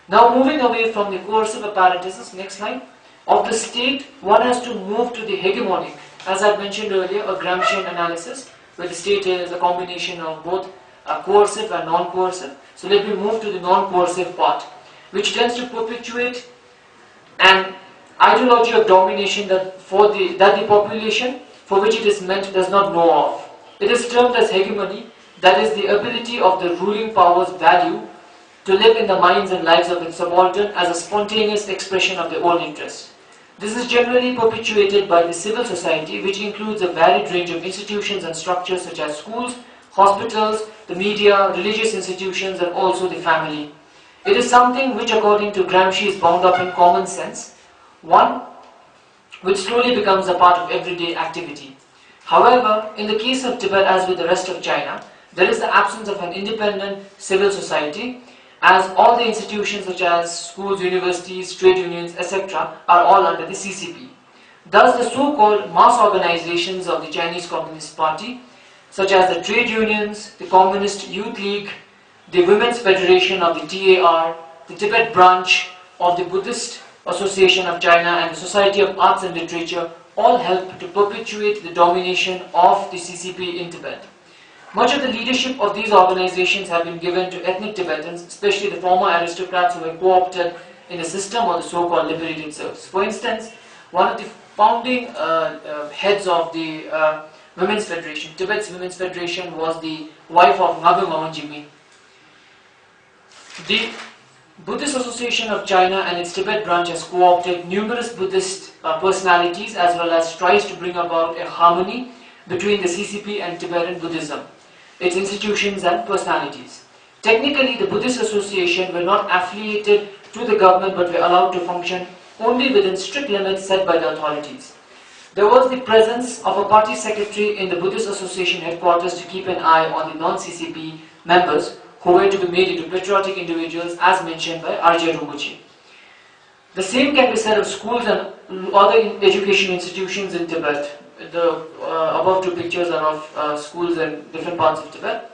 Now moving away from the coercive apparatuses, next slide, of the state, one has to move to the hegemonic. As I mentioned earlier, a Gramscian analysis, where the state is a combination of both coercive and non-coercive. So let me move to the non-coercive part, which tends to perpetuate an ideology of domination that the population for which it is meant does not know of. It is termed as hegemony, that is the ability of the ruling power's value to live in the minds and lives of its subaltern as a spontaneous expression of their own interest. This is generally perpetuated by the civil society, which includes a varied range of institutions and structures such as schools, hospitals, the media, religious institutions, and also the family. It is something which, according to Gramsci, is bound up in common sense, one which slowly becomes a part of everyday activity. However, in the case of Tibet, as with the rest of China, there is the absence of an independent civil society, as all the institutions such as schools, universities, trade unions, etc. are all under the CCP. Thus, the so-called mass organizations of the Chinese Communist Party, such as the trade unions, the Communist Youth League, the Women's Federation of the TAR, the Tibet branch of the Buddhist Association of China, and the Society of Arts and Literature, all help to perpetuate the domination of the CCP in Tibet. Much of the leadership of these organizations have been given to ethnic Tibetans, especially the former aristocrats who were co-opted in the system or the so-called liberated serfs. For instance, one of the founding heads of the Women's Federation, Tibet's Women's Federation, was the wife of Jigme. The Buddhist Association of China and its Tibet branch has co-opted numerous Buddhist personalities, as well as tries to bring about a harmony between the CCP and Tibetan Buddhism, its institutions and personalities. Technically, the Buddhist Association were not affiliated to the government but were allowed to function only within strict limits set by the authorities. There was the presence of a party secretary in the Buddhist Association headquarters to keep an eye on the non-CCP members who were to be made into patriotic individuals, as mentioned by R.J. Rinpoche. The same can be said of schools and other education institutions in Tibet. The above two pictures are of schools in different parts of Tibet,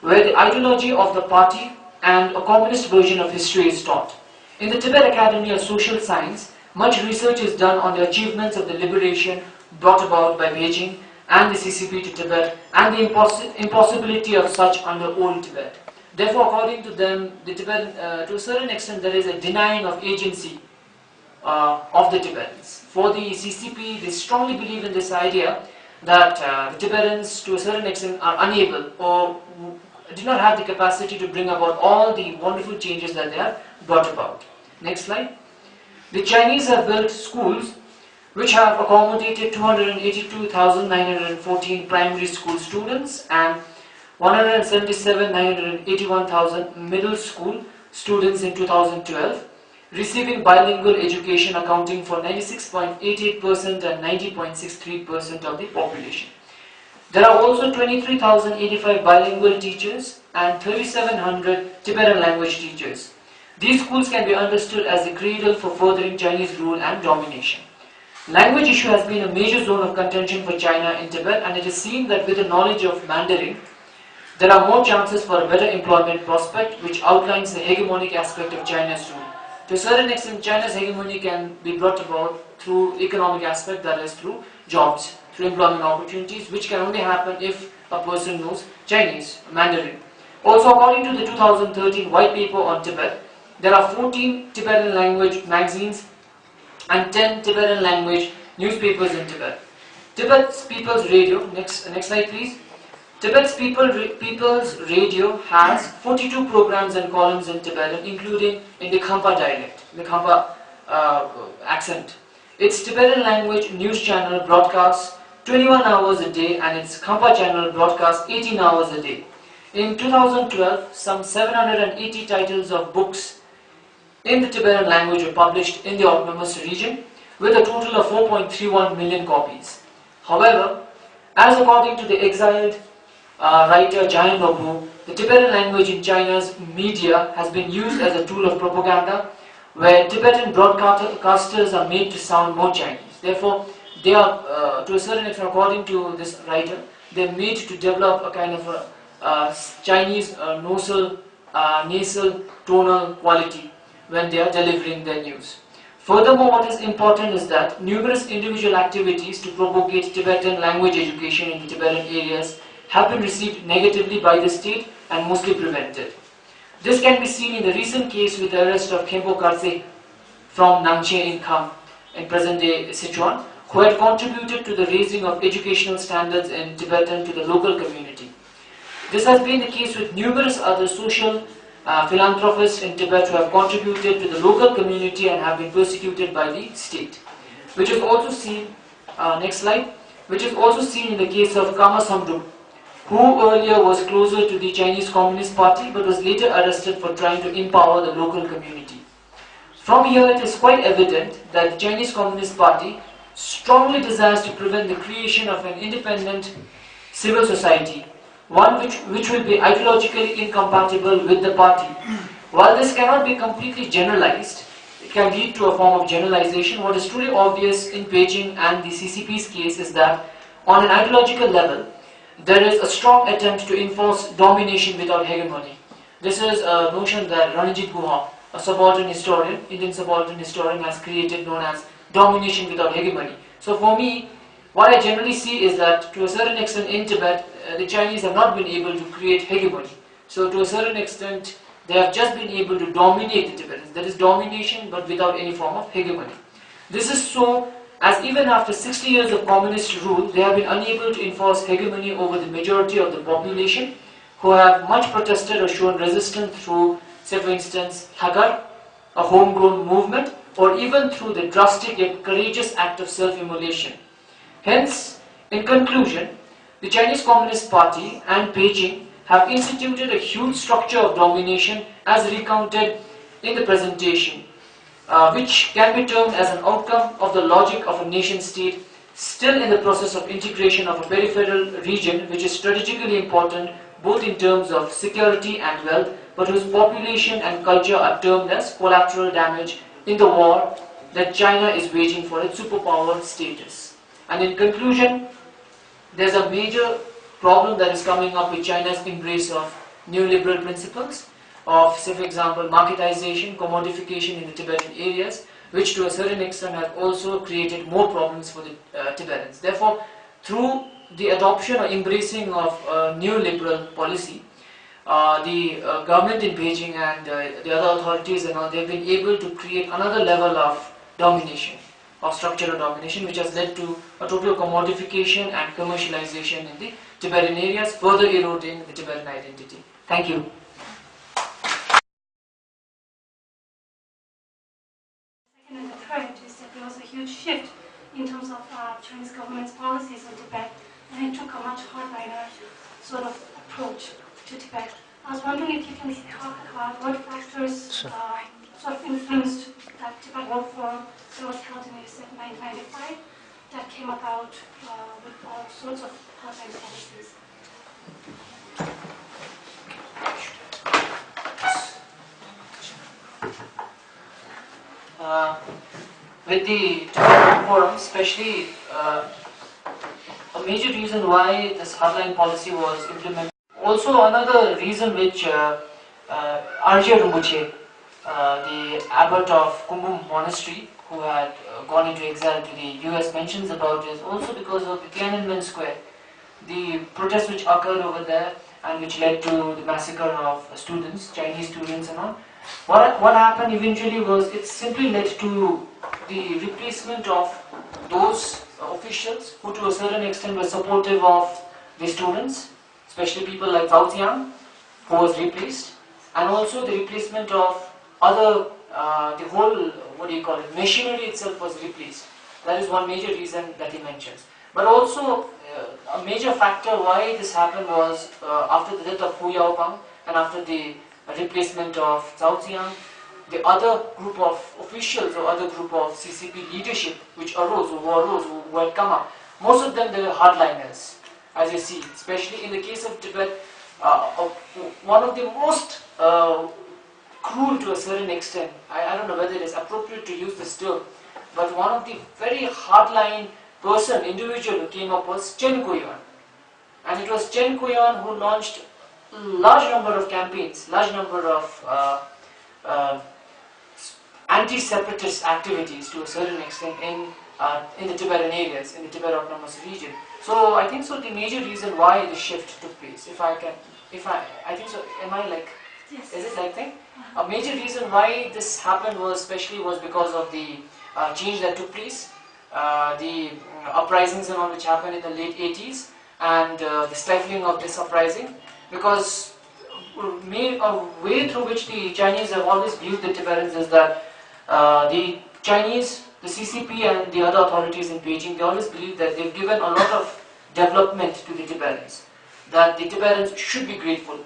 where the ideology of the party and a communist version of history is taught. In the Tibet Academy of Social Science, much research is done on the achievements of the liberation brought about by Beijing and the CCP to Tibet, and the impossibility of such under old Tibet. Therefore, according to them, the Tibetan, to a certain extent, there is a denying of agency of the Tibetans. For the CCP, they strongly believe in this idea that the Tibetans, to a certain extent, are unable or do not have the capacity to bring about all the wonderful changes that they have brought about. Next slide. The Chinese have built schools which have accommodated 282,914 primary school students and 177,981,000 middle school students in 2012, receiving bilingual education accounting for 96.88% and 90.63% of the population. There are also 23,085 bilingual teachers and 3,700 Tibetan language teachers. These schools can be understood as the cradle for furthering Chinese rule and domination. Language issue has been a major zone of contention for China in Tibet, and it is seen that with the knowledge of Mandarin, there are more chances for a better employment prospect, which outlines the hegemonic aspect of China's rule. To a certain extent, China's hegemony can be brought about through economic aspect, that is through jobs, through employment opportunities, which can only happen if a person knows Chinese, Mandarin. Also, according to the 2013 white paper on Tibet, there are 14 Tibetan language magazines and 10 Tibetan language newspapers in Tibet. Tibet's People's Radio, next slide please. Tibet's People's Radio has 42 programs and columns in Tibetan, including in the Khampa dialect, the Khampa accent. Its Tibetan language news channel broadcasts 21 hours a day and its Khampa channel broadcasts 18 hours a day. In 2012, some 780 titles of books in the Tibetan language were published in the autonomous region, with a total of 4.31 million copies. However, as according to the exiled writer Jain Nobu, the Tibetan language in China's media has been used as a tool of propaganda, where Tibetan broadcasters are made to sound more Chinese. Therefore, they are, to a certain extent, according to this writer, they are made to develop a kind of a Chinese nasal tonal quality when they are delivering their news. Furthermore, what is important is that numerous individual activities to propagate Tibetan language education in the Tibetan areas have been received negatively by the state and mostly prevented. This can be seen in the recent case with the arrest of Khenpo Karse from Nangche in Kham, in present-day Sichuan, who had contributed to the raising of educational standards in Tibetan to the local community. This has been the case with numerous other social philanthropists in Tibet who have contributed to the local community and have been persecuted by the state, which is also seen, next slide, which is also seen in the case of Kama Samduk, who earlier was closer to the Chinese Communist Party but was later arrested for trying to empower the local community. From here it is quite evident that the Chinese Communist Party strongly desires to prevent the creation of an independent civil society, one which will be ideologically incompatible with the party. While this cannot be completely generalized, it can lead to a form of generalization. What is truly obvious in Beijing and the CCP's case is that on an ideological level, there is a strong attempt to enforce domination without hegemony. This is a notion that Ranjit Guha, a subaltern historian, Indian subaltern historian, has created, known as domination without hegemony. So for me, what I generally see is that to a certain extent in Tibet, the Chinese have not been able to create hegemony. So to a certain extent, they have just been able to dominate the Tibetans. That is domination, but without any form of hegemony. This is so as even after 60 years of communist rule, they have been unable to enforce hegemony over the majority of the population, who have much protested or shown resistance through, say for instance, Hagar, a homegrown movement, or even through the drastic yet courageous act of self-immolation. Hence, in conclusion, the Chinese Communist Party and Beijing have instituted a huge structure of domination as recounted in the presentation, which can be termed as an outcome of the logic of a nation-state still in the process of integration of a peripheral region which is strategically important both in terms of security and wealth, but whose population and culture are termed as collateral damage in the war that China is waging for its superpower status. And in conclusion, there's a major problem that is coming up with China's embrace of neoliberal principles of, say for example, marketization, commodification in the Tibetan areas, which to a certain extent have also created more problems for the Tibetans. Therefore, through the adoption or embracing of neoliberal policy, the government in Beijing and the other authorities and all, they've been able to create another level of domination, of structural domination, which has led to a total commodification and commercialization in the Tibetan areas, further eroding the Tibetan identity. Thank you. And the third is that there was a huge shift in terms of Chinese government's policies on Tibet, and it took a much hardliner sort of approach to Tibet. I was wondering if you can talk about what factors sort of influenced that Tibet World Forum that was held in 1995 that came about with all sorts of hardline policies. With the Tibetan Forum, especially a major reason why this hardline policy was implemented. Also, another reason which Arjia Rinpoche, the abbot of Kumbum Monastery, who had gone into exile to the US, mentions about is also because of the Tiananmen Square, the protests which occurred over there and which led to the massacre of students, Chinese students and all. What happened eventually was it simply led to the replacement of those officials who to a certain extent were supportive of the students, especially people like Zhao Ziang, who was replaced, and also the replacement of other, the whole, machinery itself was replaced. That is one major reason that he mentions. But also, a major factor why this happened was after the death of Hu Yaobang and after the replacement of Zhao Ziang, the other group of officials or other group of CCP leadership which arose, who had come up, most of them they were hardliners, as you see, especially in the case of Tibet, one of the most cruel to a certain extent, I don't know whether it is appropriate to use this term, but one of the very hardline individual who came up was Chen Guiyuan. And it was Chen Guiyuan who launched a large number of campaigns, large number of anti-separatist activities to a certain extent in the Tibetan areas, in the Tibet Autonomous Region. So I think so the major reason why the shift took place, I think so, am I like, yes. Is it like thing? A major reason why this happened was because of the change that took place, the uprisings and all which happened in the late 80s, and the stifling of this uprising, because a way through which the Chinese have always viewed the Tibetans is that the Chinese, the CCP and the other authorities in Beijing, they always believe that they've given a lot of development to the Tibetans, that the Tibetans should be grateful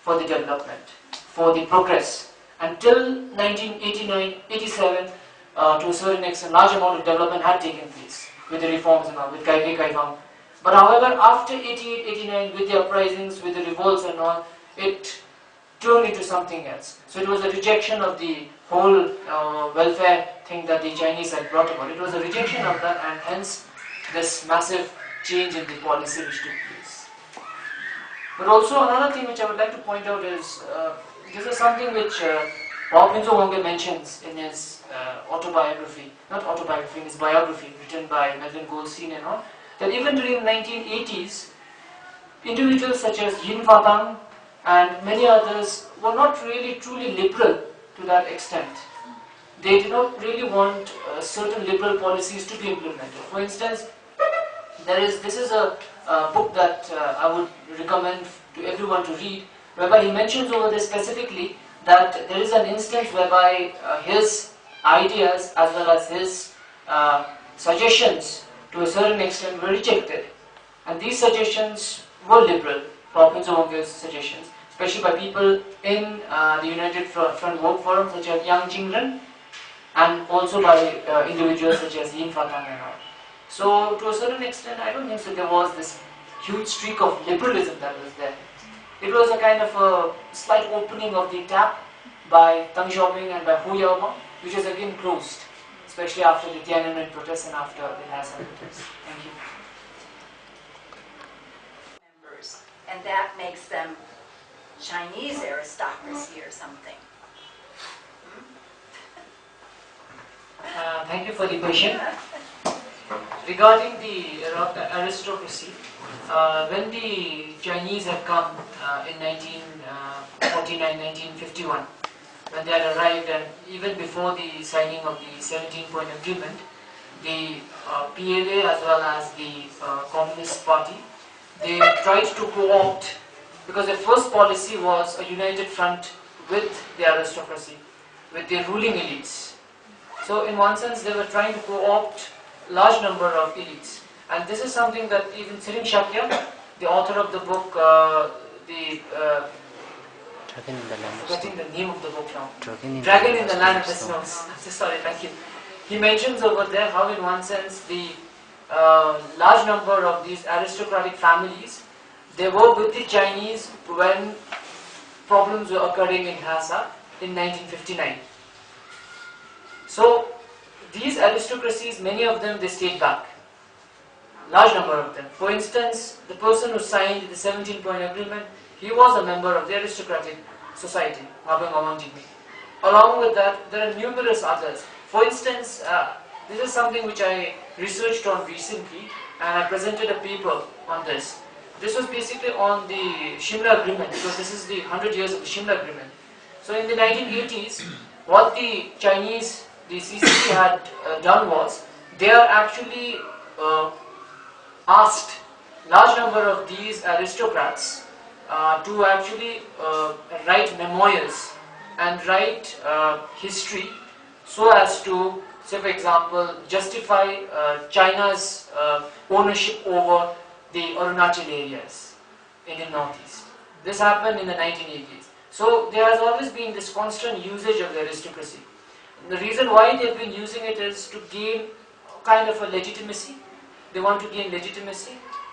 for the development, for the progress. Until 1989, 87, to a certain extent, large amount of development had taken place with the reforms and all, with Kaifeng Kaifeng. But however, after 88, 89, with the uprisings, with the revolts and all, it turned into something else. So it was a rejection of the whole welfare thing that the Chinese had brought about. It was a rejection of that, and hence this massive change in the policy which took place. But also another thing which I would like to point out is, this is something which Wao Pinzo Wonge mentions in his in his biography written by Melvin Goldstein and all, that even during the 1980s, individuals such as Yin Fatang and many others were not really truly liberal to that extent. They did not really want certain liberal policies to be implemented. For instance, this is a book that I would recommend to everyone to read, whereby he mentions over there specifically that there is an instance whereby his ideas as well as his suggestions to a certain extent were rejected. And these suggestions were liberal, Pinzo Wonge's suggestions, especially by people in the United Front Work Forum such as Yang Jingren, and also by individuals such as Yin Fatang and all. So to a certain extent, I don't think so there was this huge streak of liberalism that was there. It was a kind of a slight opening of the tap by Deng Xiaoping and by Hu Yaobang, which is again closed, especially after the Tiananmen protests and after the Lhasa protests. Thank you. Members, and that makes them Chinese aristocracy or something. Thank you for the question. Regarding the aristocracy, when the Chinese had come in 1949, 1951, when they had arrived, and even before the signing of the 17-point agreement, the PLA as well as the Communist Party, they tried to co-opt, because their first policy was a united front with the aristocracy, with the ruling elites. So in one sense they were trying to co-opt large number of elites. And this is something that even Sirin Shakya, the author of the book, forgetting the name of the book now, Dragon in the Land of the Snows. I'm so sorry, thank you. He mentions over there how in one sense the large number of these aristocratic families, they were with the Chinese when problems were occurring in Lhasa in 1959. So these aristocracies, many of them, they stayed back. Large number of them. For instance, the person who signed the 17-point agreement, he was a member of the aristocratic society, Jigme. Along with that, there are numerous others. For instance, this is something which I researched on recently, and I presented a paper on this. This was basically on the Shimla Agreement, because this is the 100 years of the Shimla Agreement. So in the 1980s, what the Chinese, the CCP had done was, they are actually asked large number of these aristocrats to actually write memoirs and write history so as to, say for example, justify China's ownership over the Arunachal areas in the northeast. This happened in the 1980s. So there has always been this constant usage of the aristocracy. The reason why they've been using it is to gain kind of a legitimacy. They want to gain legitimacy.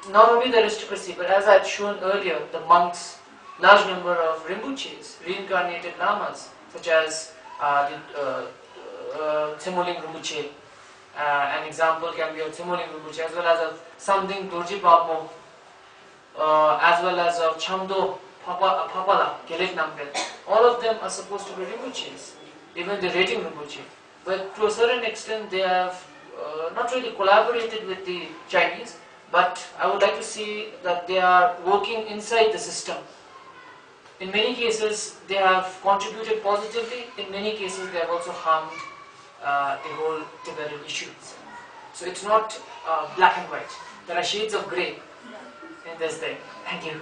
Not only the aristocracy, but as I had shown earlier, the monks, large number of Rinpoches, reincarnated lamas, such as Tsemoling Rinpoche. An example can be of Tsemoling Rinpoche, as well as of Samding Dorji Babmo, as well as of Chamdo Papala, Gelek Nampel. All of them are supposed to be Rinpoches, even the rating Rinpoche. But to a certain extent, they have not really collaborated with the Chinese, but I would like to see that they are working inside the system. In many cases, they have contributed positively. In many cases, they have also harmed the whole Tibetan issues. So it's not black and white. There are shades of grey in this thing. Thank you.